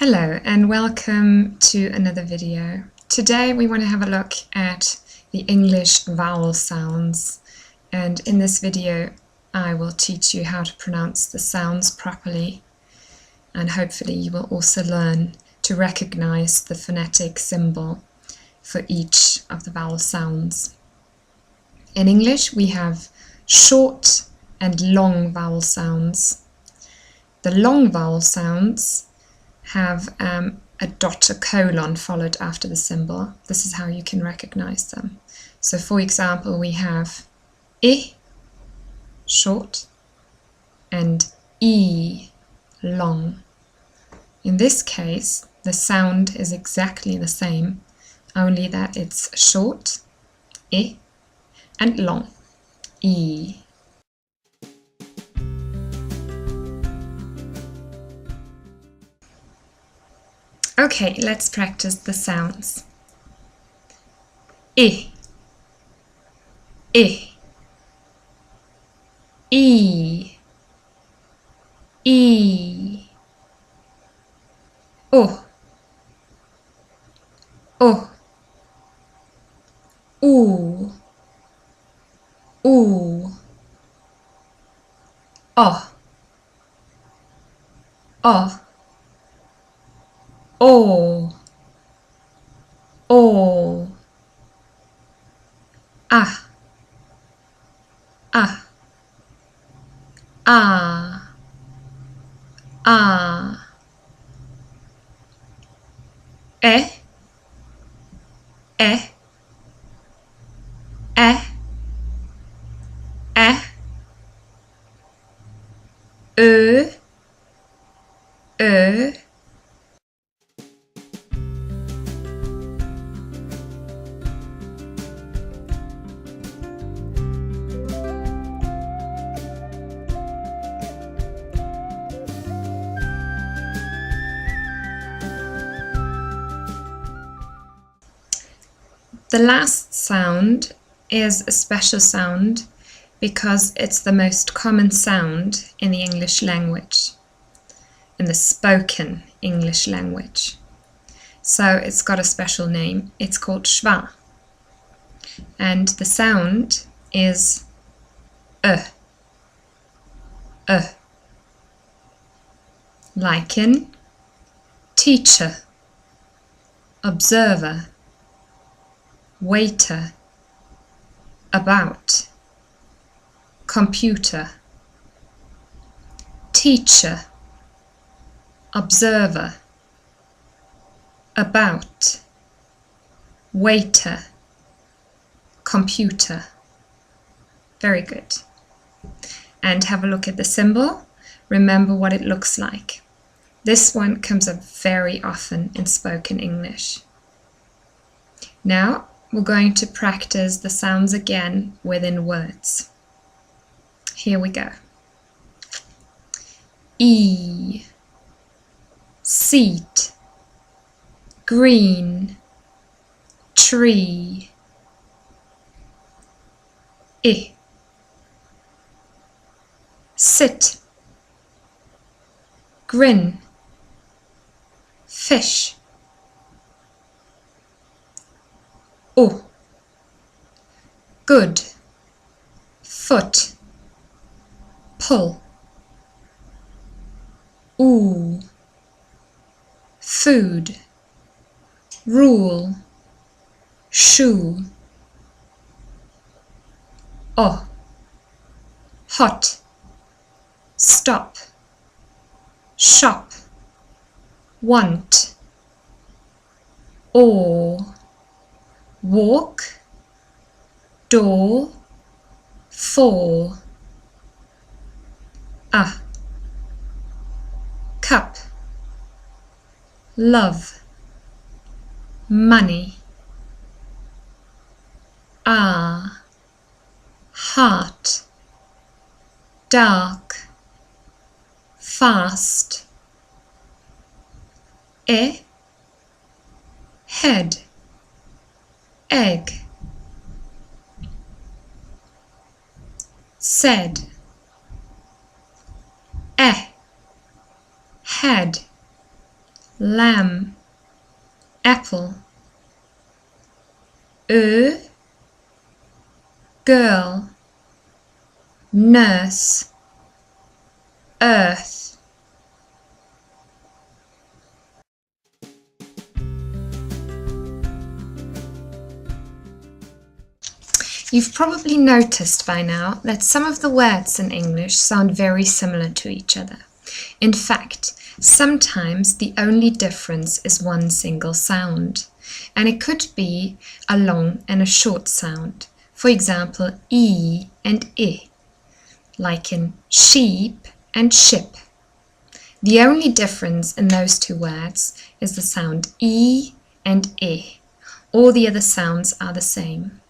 Hello and welcome to another video. Today we want to have a look at the English vowel sounds, and in this video I will teach you how to pronounce the sounds properly, and hopefully you will also learn to recognize the phonetic symbol for each of the vowel sounds. In English we have short and long vowel sounds. The long vowel sounds have a dot, a colon followed after the symbol. This is how you can recognize them. So for example, we have I, short, and E, long. In this case, the sound is exactly the same, only that it's short, I, and long, E. Okay, let's practice the sounds. I, I, E, E, O, O, U, U, O, O, O, O, A, A, A, A, E, E, E, E, Ö, Ö, The last sound is a special sound because it's the most common sound in the English language, in the spoken English language. So it's got a special name. It's called schwa. And the sound is like in teacher, observer, waiter, about, computer, teacher, observer, about, waiter, computer. Very good. And have a look at the symbol. Remember what it looks like. This one comes up very often in spoken English. Now we're going to practice the sounds again within words. Here we go. E, seat, green, tree. I, sit, grin, fish. O, good, foot, pull. U, food, rule, shoe. O, hot, stop, shop, want. O, walk, door, fall. A, cup, love, money. A, heart, dark, fast. E, head, egg. Said, had, lamb, apple. Girl, nurse, earth. You've probably noticed by now that some of the words in English sound very similar to each other. In fact, sometimes the only difference is one single sound, and it could be a long and a short sound. For example, E and I, like in sheep and ship. The only difference in those two words is the sound E and I. All the other sounds are the same.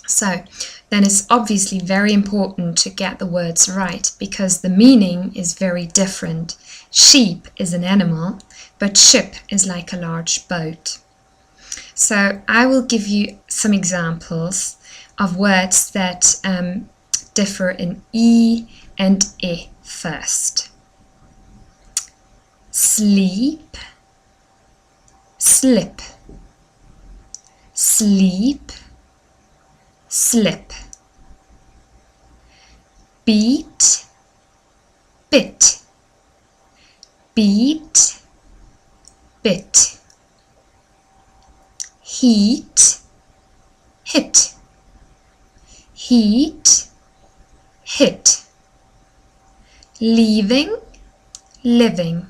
So then it's obviously very important to get the words right because the meaning is very different. Sheep is an animal, but ship is like a large boat. So I will give you some examples of words that differ in E and I first. Sleep, slip. Sleep, slip. Beat, bit. Beat, bit. Heat, hit. Heat, hit. Leaving, living.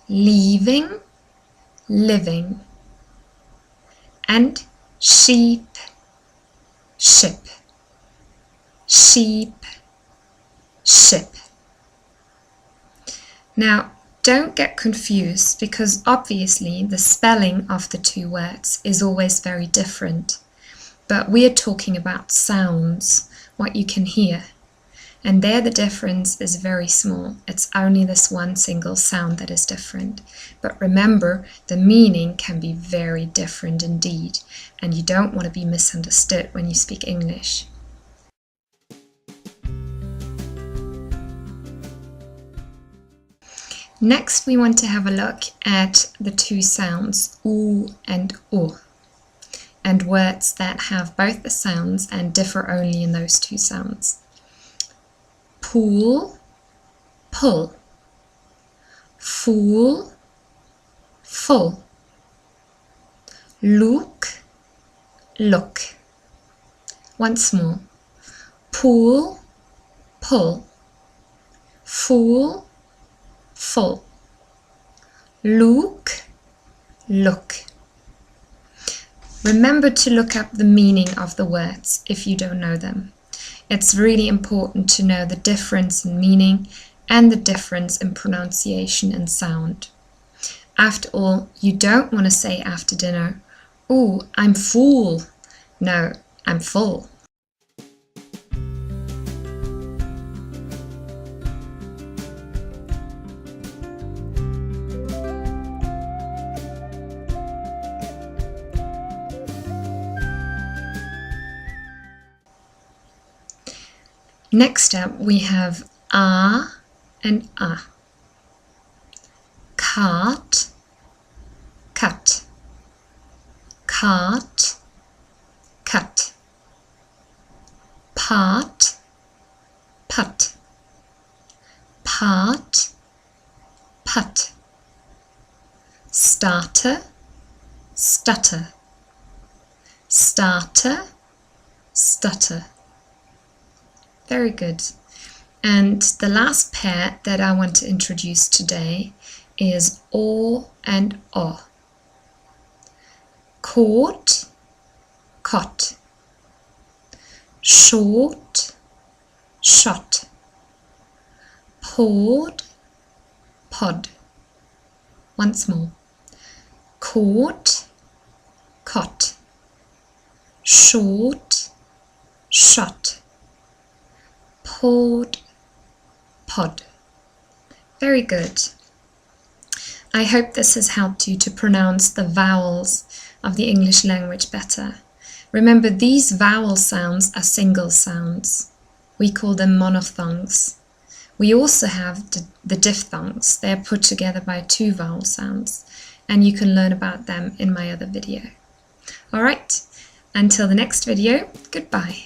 Leaving, living. And sheep, ship. Sheep, ship. Now, don't get confused because obviously the spelling of the two words is always very different. But we are talking about sounds, what you can hear. And there the difference is very small. It's only this one single sound that is different. But remember, the meaning can be very different indeed. And you don't want to be misunderstood when you speak English. Next, we want to have a look at the two sounds U and O, and words that have both the sounds and differ only in those two sounds. Pool, pull. Fool, full. Look, look. Once more. Pool, pull. Fool, full. Look, look. Remember to look up the meaning of the words if you don't know them. It's really important to know the difference in meaning and the difference in pronunciation and sound. After all, you don't want to say after dinner, "Ooh, I'm full." No, I'm full. Next up, we have ah and ah. Cart, cut. Cart, cut. Part, put. Part, put. Starter, stutter. Starter, stutter. Very good. And the last pair that I want to introduce today is or and o. Court, cot. Short, shot. Poured, pod. Once more. Court, cot. Short, shot. Poured, pod. Very good. I hope this has helped you to pronounce the vowels of the English language better. Remember, these vowel sounds are single sounds. We call them monophthongs. We also have the diphthongs. They are put together by two vowel sounds, and you can learn about them in my other video. Alright, until the next video, goodbye.